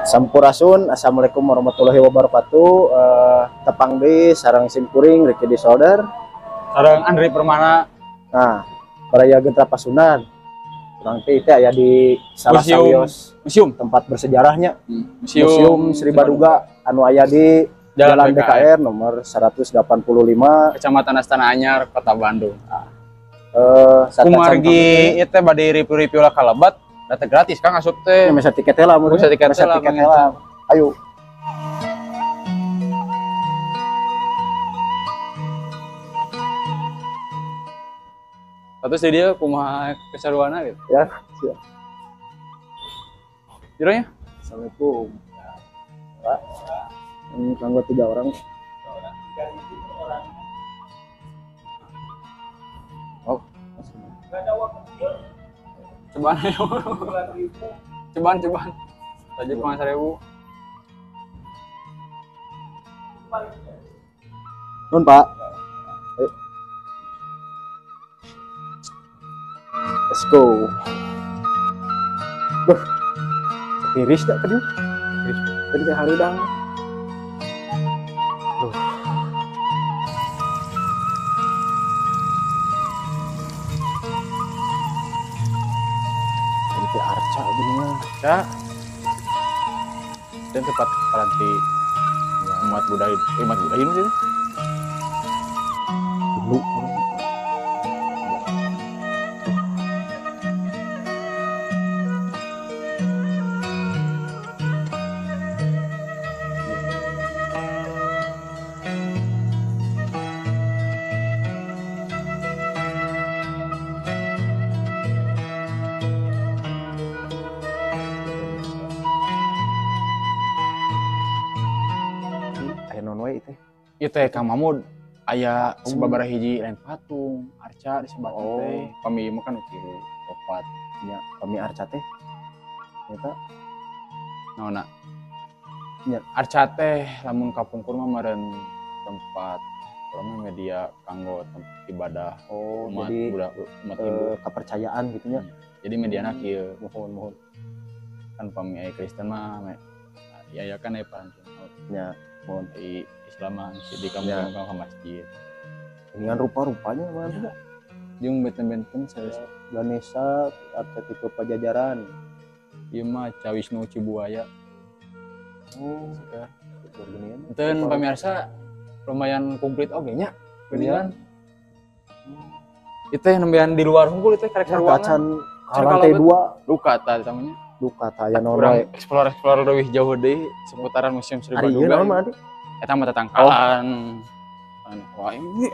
Sampurasun, assalamualaikum warahmatullahi wabarakatuh. Tepang di sarang simkuring Riki Disorder. Sarang Andri Permana. Nah, Raya Gentra Pasundan. Nanti itu ya di salah museum tempat bersejarahnya. Museum Sri Baduga anu aya di Jalan BKR nomor 185 Kecamatan Astana Anyar, Kota Bandung. Kumargi itu bade review lah kalabat, data gratis Kang asup teh. Bisa tiket lah, bisa tiket lah. Ayo. Terus dia kumaha keseruana gitu. Ya, siap. Jironya? Assalamualaikum. Pak. Ini kanggo 3 orang. Oh, cobaan ayo. Cobaan. Tadi 5.000. Nun, Pak. Ayo. Let's go. Duh. Tiris dah tadi. Tadi teh harudang. Duh. Tadi teh arca gini mah. Arca. Dan tempat karanti umat Buddha ini sih. Dulu. Itu Kang Mamud aya sababaraha hiji lain patung arca disebut teh pami mah kan kieu opat nya pami arca teh eta naonna nya arca teh lamun kapungkur mah meureun tempat urang media kanggo tempat ibadah umat ibu kepercayaan gitu nya. Jadi mediana kieu mohon kan pami aya Kristen mah ya kan aya pantun nya mohon Islam di kampung ke masjid. Dengan rupa-rupanya mana? Jeung benten-benten saya Ganesha arsitektur Pajajaran. Ieu mah Cawisnu Cibuaya. Oh, beginian. Enten pamirsa lumayan komplit oge nya. Geuningan. Itu yang nembean di luar hungkul itu karek ruangan. Lantai 2 Dukata namanya. Dukata ya naon explore leuwih jauh deui seputaran Museum Sri Baduga. Ari ieu naon mah? Eta mah tetangkaan. Wah ini.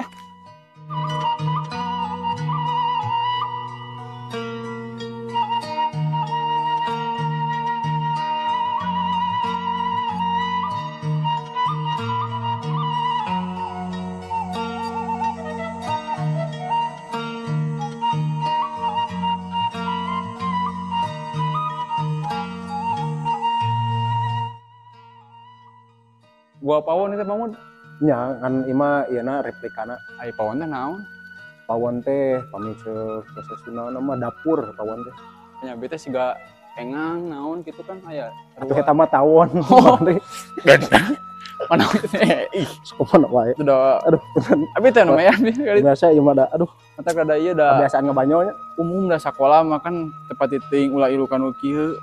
Gua pawon itu Mamud. Nya kan ima ieuna replikana. Ai pawon teh naon? Pawon teh pamiceuk prosesna mah dapur pawon teh. Nya bete siga engang naon gitu kan aya. Atuh eta mah tawon. Mana ih, kumaha wae. Sudah aduh abi teh namanya biasa ieu mah da aduh mata kada ieu da kebiasaan ngabanyonya. Umum da sakola mah kan tepat titing ulah ilu kanu kieu.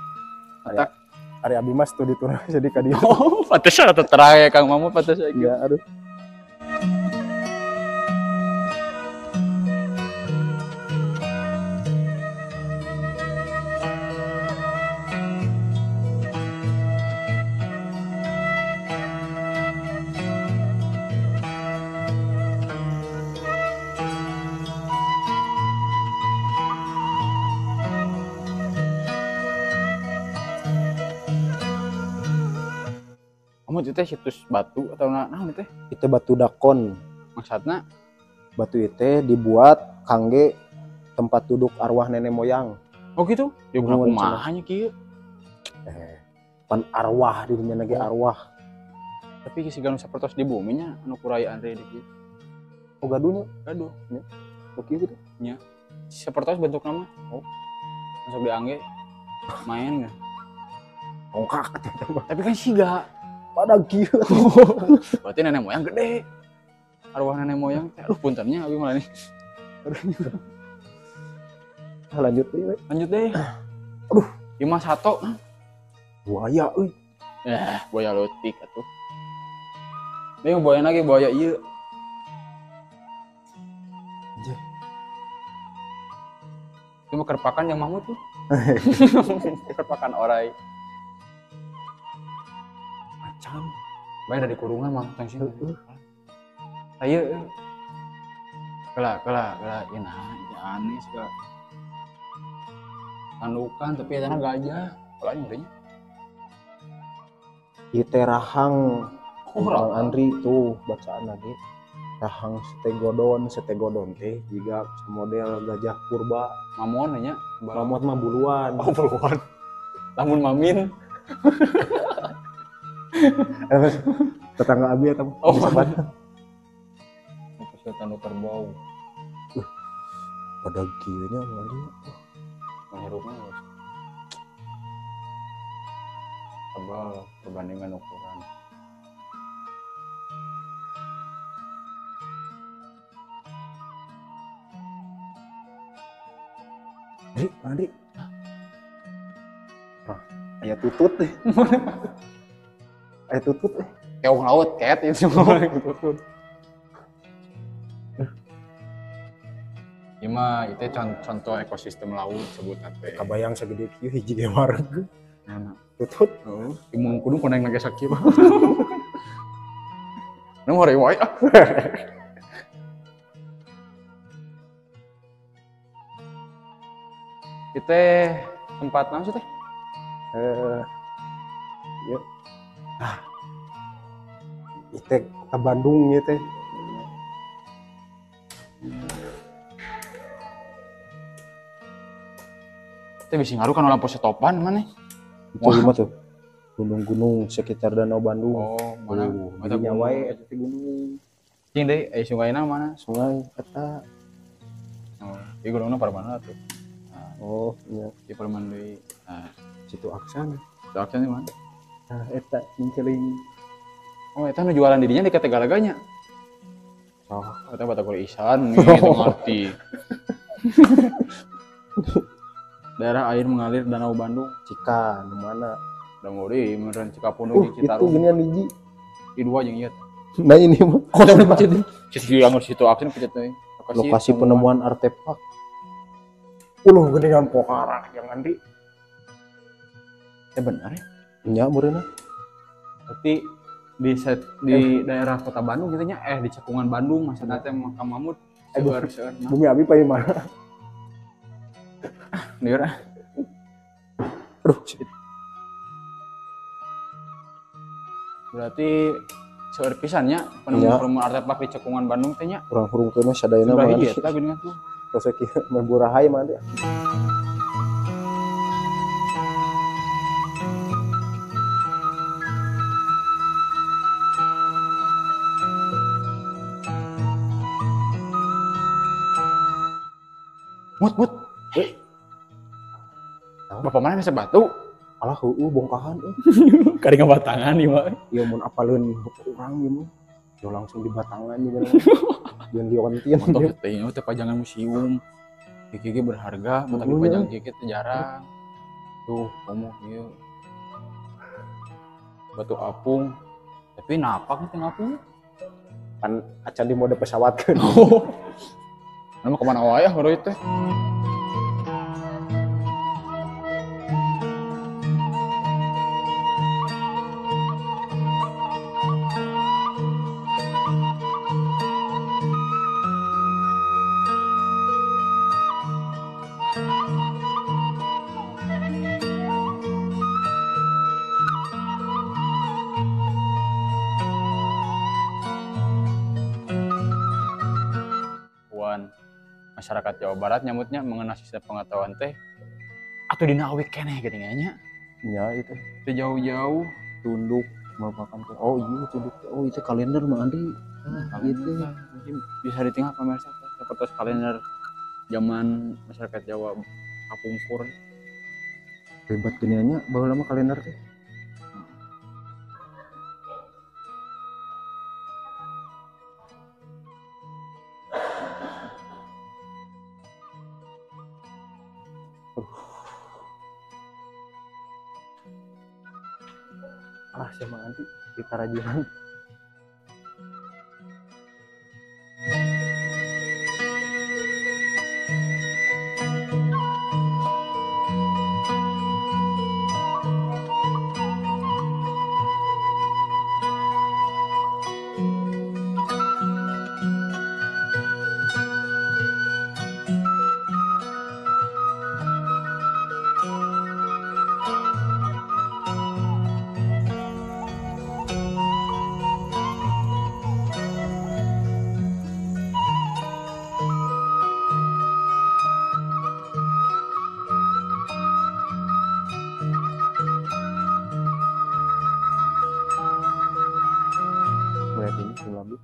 Mata Ari abi mah studi turun jadi ka dieu. Oh, pantes atuh terang ya Kang Mamu pantes ya. Ya, aduh. Kamu itu situs batu atau naon teh? Itu batu dakon. Maksudna batu itu dibuat kangge tempat duduk arwah nenek moyang. Oh gitu? Ya kumaha nya kieu? Pan arwah di dunia lagi arwah. Tapi sigana sapertos di bumi nya anu kurayaan teh dieu. Oh gaduhnya? Gaduh nya. Oke gitu. Nya. Sapertos bentuk nama. Oh. Masuk diangge main enggak? Ongkak Tapi kan siga. pada gila. Berarti nenek moyang gede. Arwah nenek moyang teh. Aduh puntennya abi malah nih. Lanjut we. Lanjut deh. Aduh. 51. Buaya euy. Buaya leutik atuh. Ini buaya lagi buaya ieu. Anjir. Cuma kerpakan yang mamut tuh. Kerpakan orai. Macan. Bae dari kurungan mah tong sini. Ayo. Kelak. Ya nah, aneh sih. Tandukan tapi ya tanah gajah. Kalau ini ngerinya. Ieu teh rahang. Oh, Bang Andri tuh bacaan lagi. Rahang setegodon teh juga model gajah purba. Mamon nya. Mamot mah buluan. Oh, buluan. Lamun mamin. Tetangga abi atau sobat. Itu tanduk kerbau. Pada gilnya mali. Menghirupnya tebal perbandingan ukuran. Andri. Aya tutut deh. Aya tutut deh. Keong laut, cat itu semua tutut. Ini mah itu contoh ekosistem laut sebutan teh. Kabayang segede kieu hiji ge warga. Mana? Tutut. Oh, imung kudu koneng lagi sakit. Nu hore wae ah. Kita tempat naon sih teh? Yuk. Itu ke Bandung ya teh. Kita bisa ngaruh kan lampu setopan mana? Itu mah tuh gunung-gunung sekitar Danau Bandung. Oh, mana? Ada nyawa eta teh gunung. Cing deh, sungainya mana? Sungai eta. Oh, di gunungnya pada mana tuh? Oh, iya. Di Perman deui. Nah, Situ Aksan. itu aksen di mana? Nah, eta Cincering. Oh, itu nu jualan dirinya di Katagalaganya. Oh, Eta Batagor Isan nih, itu ngerti. Daerah air mengalir Danau Bandung. Cika, di mana? Da muri meureun Cikapundung Itu jeung Citarum. ginian hiji. Di dua jeung ieu. Nah ini mah Oh, udah pecet. Situ yang situ aksen pecet teh. lokasi penemuan artefak. Geningan Pokhara yang nanti. Benar ya? Nya meureunna. Berarti di daerah kota Bandung gitu nya di cekungan Bandung maksudnya teh Makam Mamut seueur Bumi abi paling mana? lieur. Aduh, Berarti seueur pisannya penemuan artefak di cekungan Bandung teh nya. urang hurungkeun mah sadayana Sebelah mah. hiji eta geuningan tuh. Tos kieu mah burahay mah dia. Mut. Bapak mana bisa batu? Alah heueuh bongkahan Kari ngabatangan ieu mah. Ieu mun apaleun urang ieu mah. Yo langsung di batangan juga. Jangan diontin. Motor teh teh pajangan museum. Gigi berharga, tapi pajang gigi teh jarang. Tuh, ngomong ieu. Batu apung. Tapi napak teh ngapung. Kan acan di mode pesawat kan. Nama kemana wae heureui teh? Masyarakat Jawa Barat nyambutnya mengenai sistem pengetahuan teh atau dina awik keneh geuningannya. Ya itu. Teu jauh-jauh Tunduk merupakan oh iya tunduk. Oh itu kalender mah Andi. gitu. Bisa ditinggal pemirsa teh seperti kalender zaman masyarakat Jawa kapungkur. Ribet giniannya baheula mah kalender teh. ah sama nanti di karajinan. Melihat ini lebih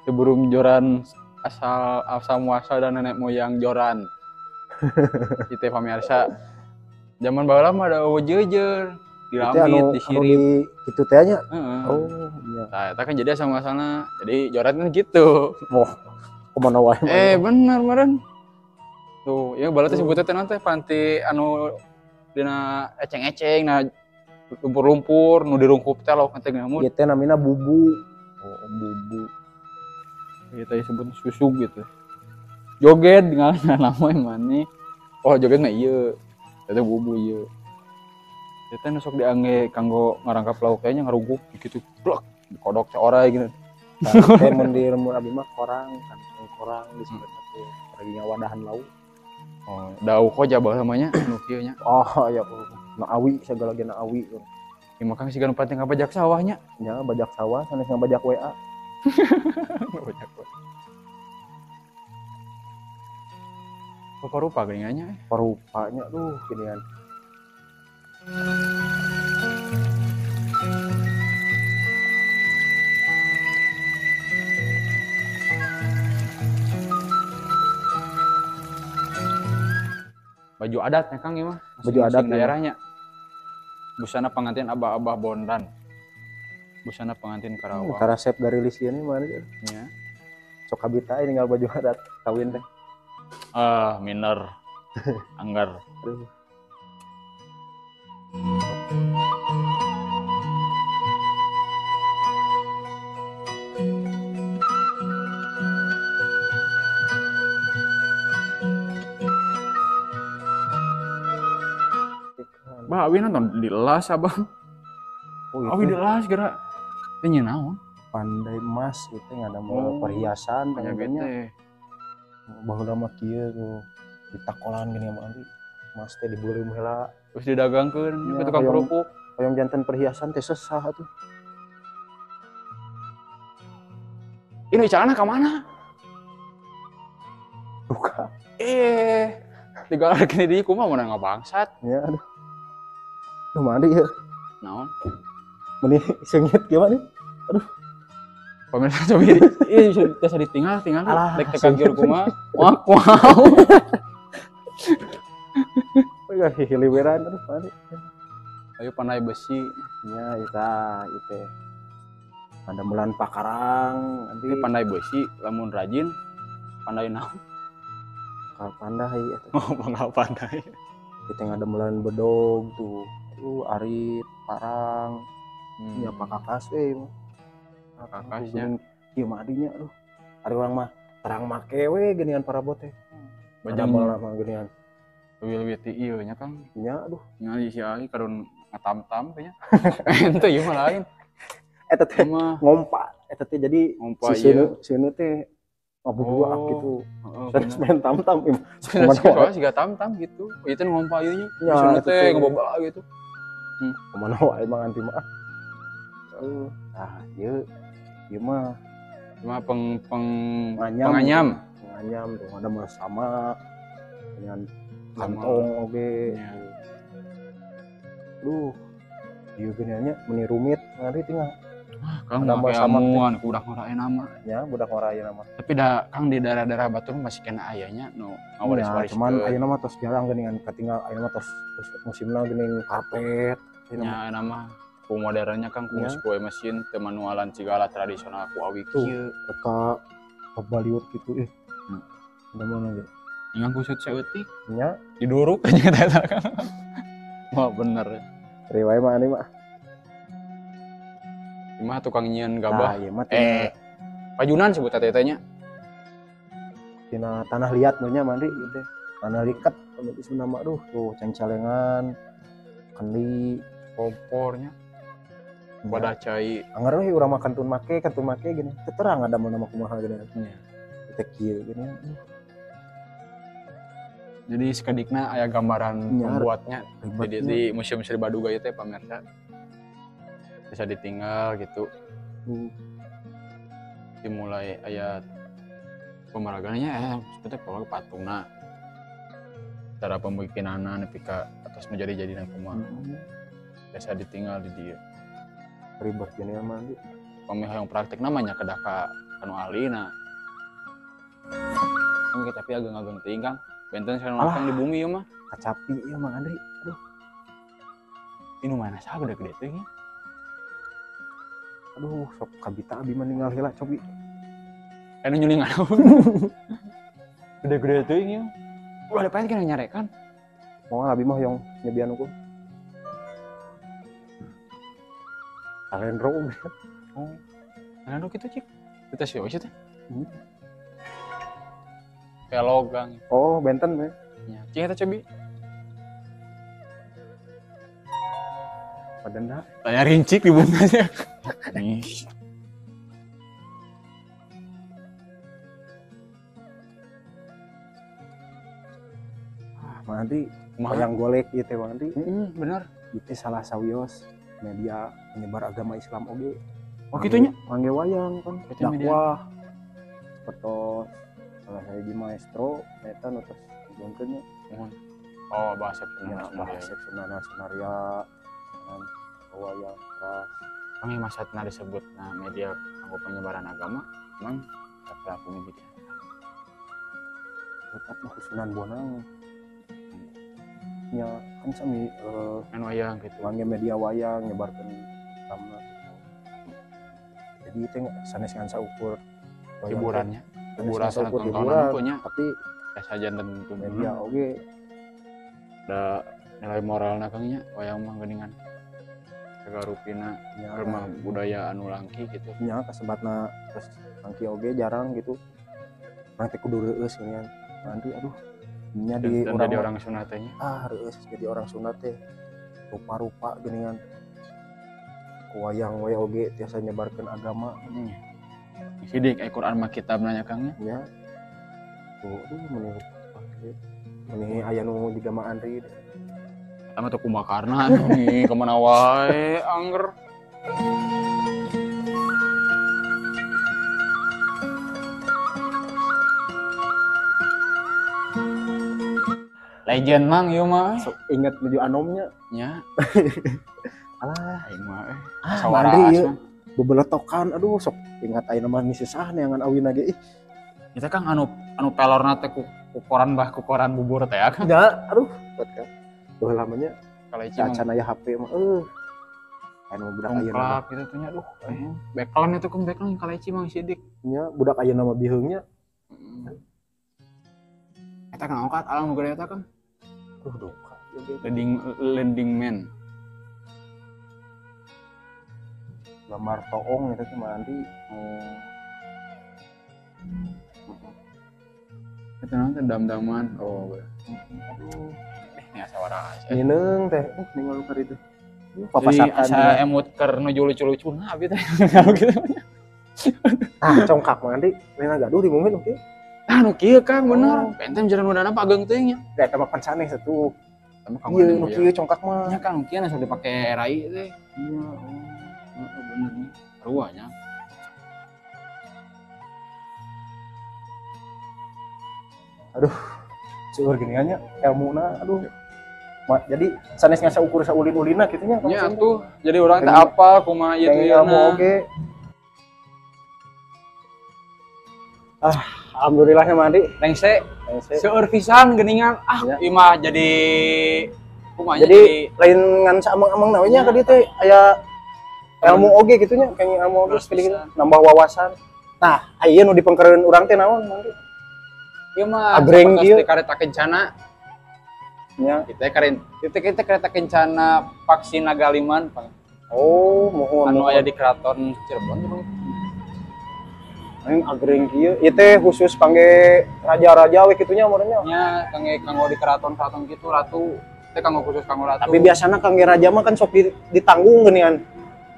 Sebelum joran asal muasal dan nenek moyang joran. Itu pamirsa. Zaman baheula mah ada jejer di langit, di sirip. Itu teh nya. Heeh. Oh iya. Nah, eta kan jadi asal muasalna. Jadi joran kan gitu. Wah, kemana wae. Bener meureun. Tuh, ya baheula teh sebutna teh nanti panti anu dina eceng-eceng nah lumpur-lumpur nu dirungkup teh lo teh namun. Ieu teh namina bubu. Oh, bubu. Kita disebut susu gitu. Joget dengan nama yang mana? Oh joget mah iya. Itu bubu iya. Kita nusuk diangge kanggo ngarangkap lauk kayaknya ngarungkup gitu. Plek dikodok seorang gitu. Teh mun di lembur abi mah korang kan korang disebut teh perginya wadahan lauk. Oh, dau koja bae namanya nu kieu nya. Oh ya naawi segala ge naawi. Ya makang siga nu penting ngabajak sawahnya. Nya bajak sawah sanes ngabajak WA. Rupa-rupa geuningannya. Perupanya ginian. Baju adatnya Kang ya mah. Baju adat daerahnya. Busana pengantin abah-abah Bondan. Busana pengantin Karawang. Karasep garilis ini mana ya? Ya. Sok habita ini tinggal baju adat kawin teh. Miner. Anggar. Aduh. Bah, awi nonton di las abang. Oh, Awi di las geura. Teh nya naon? Pandai emas itu ada perhiasan Kayak pengennya. bete. Baheula mah kieu tuh ditakolan gini mah Andi. Emas teh dibeureum heula. Terus didagangkeun Ya, ke tukang kerupuk. Hoyong jantan perhiasan teh sesah tuh. Ini celana ka mana? Buka. Digalakeun di kumaha mun ngabangsat. Ya aduh. Duh mandi ya. Naon? Meni seungit gimana? Pemirsa coba bisa ditinggal Alah, dek tekan kieu kumaha. Wow. Oh ya hiliweran aduh mandi. Ayo pandai besi. Ya itu. Ada melan pakarang nanti Ini pandai besi lamun rajin pandai naon? pandai eta. Oh, bangga pandai. Kita ada melan bedog tuh. Arit, parang, ya pakakas Kakasnya. Ieu mah adinya aduh. Ari urang mah terang make we geuningan parabot teh. Bajang mah geuningan. Leuwih ti ieu nya Kang. Nya aduh. Ngali si Ali kadon ngatam-tam teh nya. Ente ieu mah lain. Eta teh ngompa. Eta teh jadi ngompa si seunu teh ngabuduak gitu. Terus main tam-tam. Soalnya siga tam-tam gitu. Ieu teh ngompa ieu nya. Seunu teh ngeboba gitu. Kemana wae Bang Anti mah. Ieu mah cuma penganyam tuh ada mah sama dengan kantong oge. Duh. Ieu geunnya meni rumit ngari tinggal. Kang mah amuan ku udah ngarain nama. Ya, budak ngarain nama. Tapi da Kang di daerah-daerah Batur masih kena ayahnya nu ngawaris-waris. Cuman ayeuna mah tos jarang geuningan katinggal ayeuna mah tos musimna geuning karpet. Nya nama ku modernnya Kang ku poe mesin teu manualan sigala tradisional ku awi kieu. Teka Baliut gitu Ada mana ge? Ingan kusut saeutik nya diduruk nya eta Kang. Wah bener. Riwayat mah ini mah. Imah tukang nyieun Nah, gabah. ieu mah Pajunan sebut tetenya. tina tanah liat nya mandi gitu. Tanah liket anu disebut nama aduh tuh cengcalengan, kendi, Kompornya. Wadah cai. anggar we urang mah kantun make gini. Teu terang ada mau nama kumaha gini. Nya. Teh kieu gini. Jadi sekadikna aya gambaran Nya, pembuatnya ribetnya. di Museum Sri Baduga itu ya pamersa. Bisa ditinggal gitu. Dimulai ayat pemeragannya sebetulnya kalau patungna cara pembikinanna nepi ka atas menjadi kumaha. Biasa ditinggal di dia. Ribet gini mandi. Pameh yang praktik namanya kedah ka anu alina. Ini tapi ageng-ageng teuing Kang. Benten sareng di bumi ieu mah. Kacapi ieu mah Andri. Aduh, Ini mana sah gede-gede teuing. aduh sok kabita abi mah ninggal heula cobi. Anu nyuling naon. Gede-gede teuing ieu. Ulah ada pengen nyarekan. Moal abi mah yang nyebian ku. Kalendro. Oh. Anu kitu cik. Kita sih teh. Pelogang. Oh, benten we. Ya, cing eta cobi. Padenda. Tanya rincik di bunganya. Nih. Nanti Kumaha? wayang golek ieu teh nanti. Bener. Itu salah sawios media penyebar agama Islam oge. Oh kitunya. Mangge wayang kan Itu media. dakwah. Sepertos salah saya di maestro eta nu tos ngomongkeun Mohon. Oh, bahasa nya Sunda. bahasa Sunda Sunaria dengan wayang keras. Kami masatna disebut media kanggo penyebaran agama, emang kata pemikiran. Tetap mah Sunan Bonang. Nya kan sami Anu wayang gitu. mangge media wayang nyebarkeun Islamna. Jadi itu sanes ngansa ukur wayang Hiburannya. teh. Hiburan Sanes ngansa ukur tontonan hiburan, punya. tapi Saja tentu media oge ada nilai moralna kangnya wayang mah geuningan. Sagarupina nya rumah budaya anu langki gitu. nya kasebatna terus angki oge jarang gitu. Nanti kudu reueus geuningan. Nanti aduh nya di Dan jadi orang Sunda teh nya. reueus jadi orang Sunda teh rupa-rupa geuningan. Ku wayang we oge tiasa nyebarkeun agama Sidik Al-Qur'an mah kitab nanya kangnya. nya. Tuh meni aya nu jiga mah Andri. Eta mah teu kumakarna nih kemana wae angger. Legend mang ieu mah. Sok inget menuju anomnya. Nya. Alah, Aing mah Mandi ieu bebeletokan. Aduh sok ingat aya mah misisah neangan awina ge. Ih, Kita kan anu pelorna teh ku koran bubur teh ya kan. nya aduh buat kan. Duh lamanya Kaleci mah acan aya HP mah anu budak ayeuna komplak gitu tuh nya aduh. Backland itu kan backland kaleci mah sidik. nya budak ayeuna mah biheungnya. Eta kan angkat alam nu gede eta kan. Duh Landing man. gambar toong itu cuma nanti Itu nanti dam-daman. Oh, aduh ini asa waras. ngineng teh ninggal keur itu Jadi papasakan asa emut keur nuju lucu-lucu nah abi teh. Gitu. congkak mah nanti rena gaduh di mungkin oke Ah nu kieu Kang bener. Pentem jalan wadana pageng teuing nya. da eta mah pan saneh satu Tapi ieu nu kieu congkak mah nya Kang kieu asa dipake rai teh. iya Bener nih. Ruanya. seueur giniannya ilmuna aduh jadi sanes ngasa ukur saulin-ulina kitu nya Nya tuh jadi orang teh apa kumaha ieu teh ilmu oge alhamdulillahnya mandi Lengse seueur pisan geuningan Ya. ieu mah jadi kumaha jadi lain ngan saamang-amang nawenya ka dieu teh aya ilmu oge gitu nya kayak ilmu oge sedikit nambah wawasan nah aya nu dipengkereun urang teh naon mandi ieu mah Agreng sapertos ieu. di kareta kencana nya. Kita kereta kencana vaksin Nagaliman Oh mohon anu aya di Keraton Cirebon gitu. aing agreng kieu ieu teh khusus kangge raja-raja we kitunya meureunnya. Nya kanggo di keraton gitu ratu teh kanggo khusus kanggo ratu. Tapi biasana kangge raja mah kan sok ditanggung geuningan.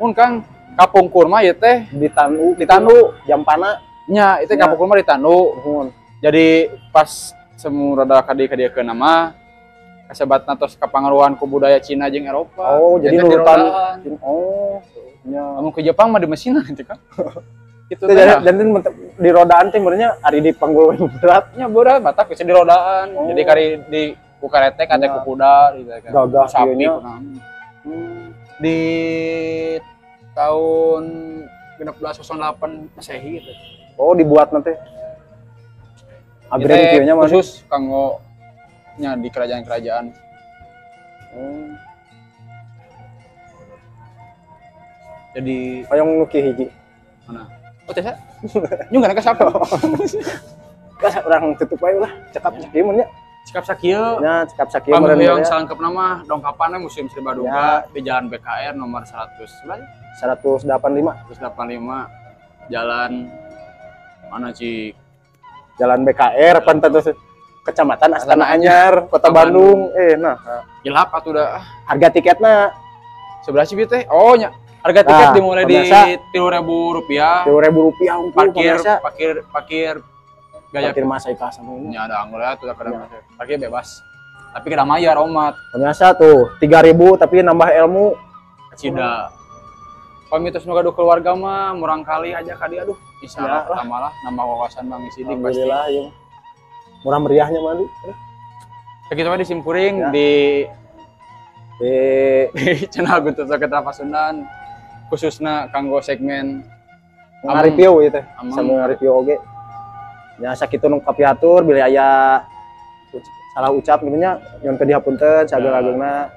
Mun Kang kapungkur mah ieu teh ditandu jampana nya itu kapungkur mah ditandu. mohon. Jadi pas semu rada kadieun nama kasebatna tos kapangaruhan ku budaya Cina jeung Eropa. Oh jadi Eta nurutan. dirodaan. Oh nya. Amun ke Jepang mah di mesinan itu kan. Gitu Teh teh. dan di rodaan teh meureunnya ari di panggul we berat. Nya beureuh batak bisa di rodaan. Oh. Jadi kari di ku karete kate ku kuda gitu kan. Gagah Sapi ieu nya. kunaon. Di tahun 1608 Masehi gitu. Oh dibuat nanti. Agreng kieu nya mah. Khusus kanggo nya di kerajaan-kerajaan. Jadi Hoyong nu kieu hiji. mana? Oh, teh. Nyung kana ka sapa? Gas urang tutup wae ulah. Cekap sakieu mun nya. Sikap sakieu. Nya cekap sakieu Pameuh meureun yang ya. salengkep nama dongkapan we Museum Sri Baduga di Jalan BKR nomor 100 185. 185 Jalan mana Cik? Jalan BKR panteus Kecamatan Astana Anyar, Kota Kota Bandung. Nah, Gilap atuh dah. harga tiketna Sebelah sih teh. Oh nya. Harga tiket Nah, dimulai di pemirsa. Rp3.000. Rp10.000 unggul Parkir gaya parkir masa ikhlas sama ini. nya ada anggota tuh kadang parkir bebas. Tapi kena mayar omat. Pemirsa tuh 3.000 tapi nambah ilmu. Cida. Pamitos nu gaduh keluarga mah murang kali aja ka dia aduh. Insyaallah Ya, pertama lah nambah wawasan Bang Isidik pasti. Alhamdulillah yung murah meriahnya mah. Begitu mah di Simkuring Ya. di Di channel Guntur Saketa Pasundan khususnya kanggo segmen nge-review ieu teh. Amang. Sama nge-review oge. Nya sakitu nu kapiatur bila aya salah ucap gitu nya nyuwun teu dihapunten sageng-agengna.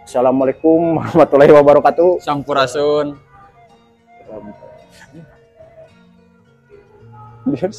Assalamualaikum warahmatullahi wabarakatuh. Sampurasun. Biar